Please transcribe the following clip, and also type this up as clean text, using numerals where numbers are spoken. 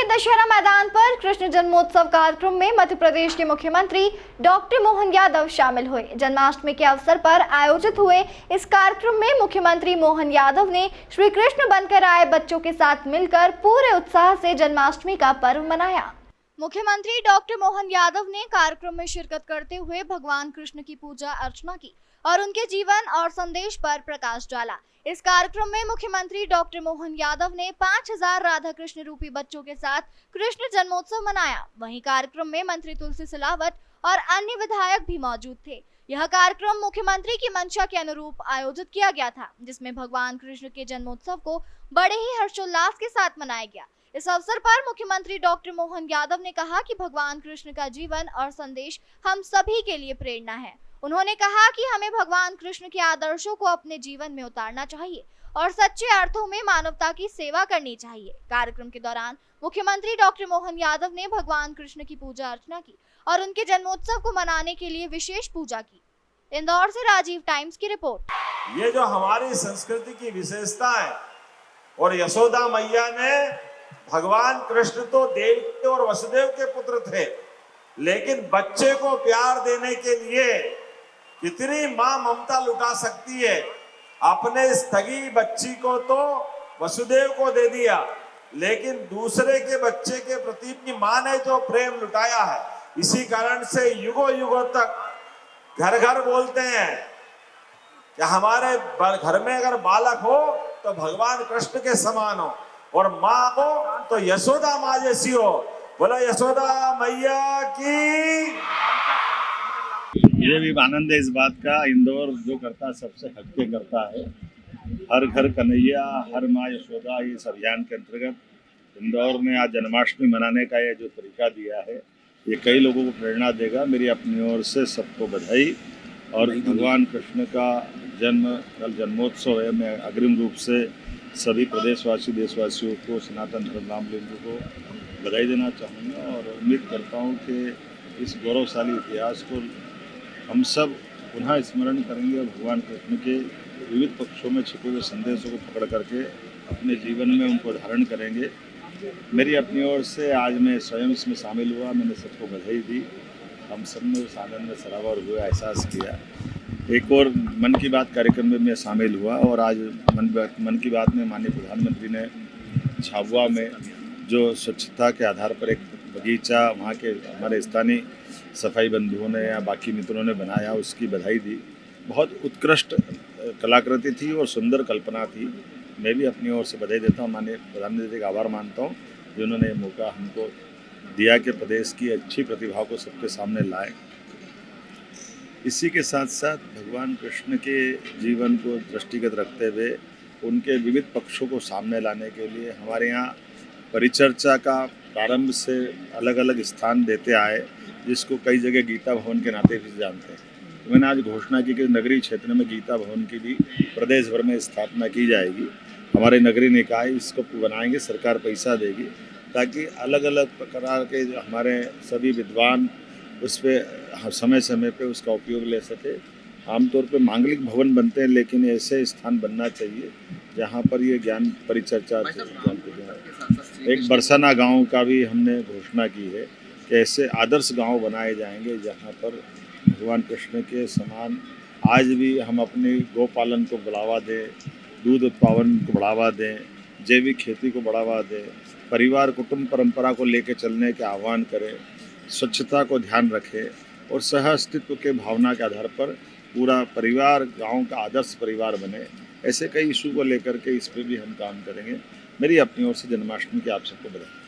दशहरा मैदान पर कृष्ण जन्मोत्सव कार्यक्रम में मध्य प्रदेश के मुख्यमंत्री डॉक्टर मोहन यादव शामिल हुए। जन्माष्टमी के अवसर पर आयोजित हुए इस कार्यक्रम में मुख्यमंत्री मोहन यादव ने श्री कृष्ण बनकर आए बच्चों के साथ मिलकर पूरे उत्साह से जन्माष्टमी का पर्व मनाया। मुख्यमंत्री डॉक्टर मोहन यादव ने कार्यक्रम में शिरकत करते हुए भगवान कृष्ण की पूजा अर्चना की और उनके जीवन और संदेश पर प्रकाश डाला। इस कार्यक्रम में मुख्यमंत्री डॉक्टर मोहन यादव ने 5000 राधा कृष्ण रूपी बच्चों के साथ कृष्ण जन्मोत्सव मनाया। वहीं कार्यक्रम में मंत्री तुलसी सिलावट और अन्य विधायक भी मौजूद थे। यह कार्यक्रम मुख्यमंत्री की मंशा के अनुरूप आयोजित किया गया था, जिसमें भगवान कृष्ण के जन्मोत्सव को बड़े ही हर्षोल्लास के साथ मनाया गया। इस अवसर पर मुख्यमंत्री डॉक्टर मोहन यादव ने कहा कि भगवान कृष्ण का जीवन और संदेश हम सभी के लिए प्रेरणा है। उन्होंने कहा कि हमें भगवान कृष्ण के आदर्शों को अपने जीवन में उतारना चाहिए और सच्चे अर्थों में मानवता की सेवा करनी चाहिए। कार्यक्रम के दौरान मुख्यमंत्री डॉक्टर मोहन यादव ने भगवान कृष्ण की पूजा अर्चना की और उनके जन्मोत्सव को मनाने के लिए विशेष पूजा की। इंदौर से राजीव टाइम्स की रिपोर्ट। ये जो हमारी संस्कृति की विशेषता है, और यशोदा मैया ने भगवान कृष्ण तो देवकी और वसुदेव के पुत्र थे, लेकिन बच्चे को प्यार देने के लिए कितनी मां ममता लुटा सकती है। अपने स्थगी बच्ची को तो वसुदेव को दे दिया, लेकिन दूसरे के बच्चे के प्रति अपनी मां ने जो प्रेम लुटाया है, इसी कारण से युगों युगों तक घर घर बोलते हैं कि हमारे घर में अगर बालक हो तो भगवान कृष्ण के समान हो, और माँ हो तो यशोदा माँ जैसी हो। बोला यशोदा मैया की। ये भी आनंद है इस बात का, इंदौर जो करता सबसे हटके करता है। हर घर कन्हैया हर माँ यशोदा, इस अभियान के अंतर्गत इंदौर ने आज जन्माष्टमी मनाने का ये जो तरीका दिया है, ये कई लोगों को प्रेरणा देगा। मेरी अपनी ओर से सबको बधाई। और भगवान कृष्ण का कल जन्मोत्सव है। मैं अग्रिम रूप से सभी प्रदेशवासी देशवासियों को, सनातन धर्मावलंबियों को बधाई देना चाहूँगा और उम्मीद करता हूँ कि इस गौरवशाली इतिहास को हम सब पुनः स्मरण करेंगे और भगवान कृष्ण के विविध पक्षों में छिपे हुए संदेशों को पकड़ करके अपने जीवन में उनको धारण करेंगे। मेरी अपनी ओर से आज मैं स्वयं इसमें शामिल हुआ, मैंने सबको बधाई दी। हम सब ने उस आनंद में सराबोर हुआ एहसास किया। एक और मन की बात कार्यक्रम में मैं शामिल हुआ और आज मन की बात में माननीय प्रधानमंत्री ने झाबुआ में जो स्वच्छता के आधार पर एक बगीचा वहाँ के हमारे स्थानीय सफाई बंधुओं ने या बाकी मित्रों ने बनाया, उसकी बधाई दी। बहुत उत्कृष्ट कलाकृति थी और सुंदर कल्पना थी। मैं भी अपनी ओर से बधाई देता हूँ, माननीय प्रधानमंत्री का आभार मानता हूँ जिन्होंने ये मौका हमको दिया कि प्रदेश की अच्छी प्रतिभा को सबके सामने लाए। इसी के साथ साथ भगवान कृष्ण के जीवन को दृष्टिगत रखते हुए उनके विविध पक्षों को सामने लाने के लिए हमारे यहाँ परिचर्चा का प्रारंभ से अलग अलग स्थान देते आए, जिसको कई जगह गीता भवन के नाते भी जानते हैं। तो मैंने आज घोषणा की कि नगरीय क्षेत्र में गीता भवन की भी प्रदेश भर में स्थापना की जाएगी। हमारे नगरीय निकाय इसको बनाएंगे, सरकार पैसा देगी, ताकि अलग अलग प्रकार के हमारे सभी विद्वान उस पर समय समय पे उसका उपयोग ले सके। आमतौर पे मांगलिक भवन बनते हैं, लेकिन ऐसे स्थान बनना चाहिए जहाँ पर ये ज्ञान परिचर्चा। एक बरसाना गांव का भी हमने घोषणा की है कि ऐसे आदर्श गांव बनाए जाएंगे जहाँ पर भगवान कृष्ण के समान आज भी हम अपने गौपालन को बढ़ावा दें, दूध उत्पादन को बढ़ावा दें, जैविक खेती को बढ़ावा दें, परिवार कुटुंब परंपरा को लेकर चलने के आह्वान करें, स्वच्छता को ध्यान रखें और सह अस्तित्व के भावना के आधार पर पूरा परिवार गांव का आदर्श परिवार बने। ऐसे कई इशू को लेकर के इस पर भी हम काम करेंगे। मेरी अपनी ओर से जन्माष्टमी की आप सबको बधाई।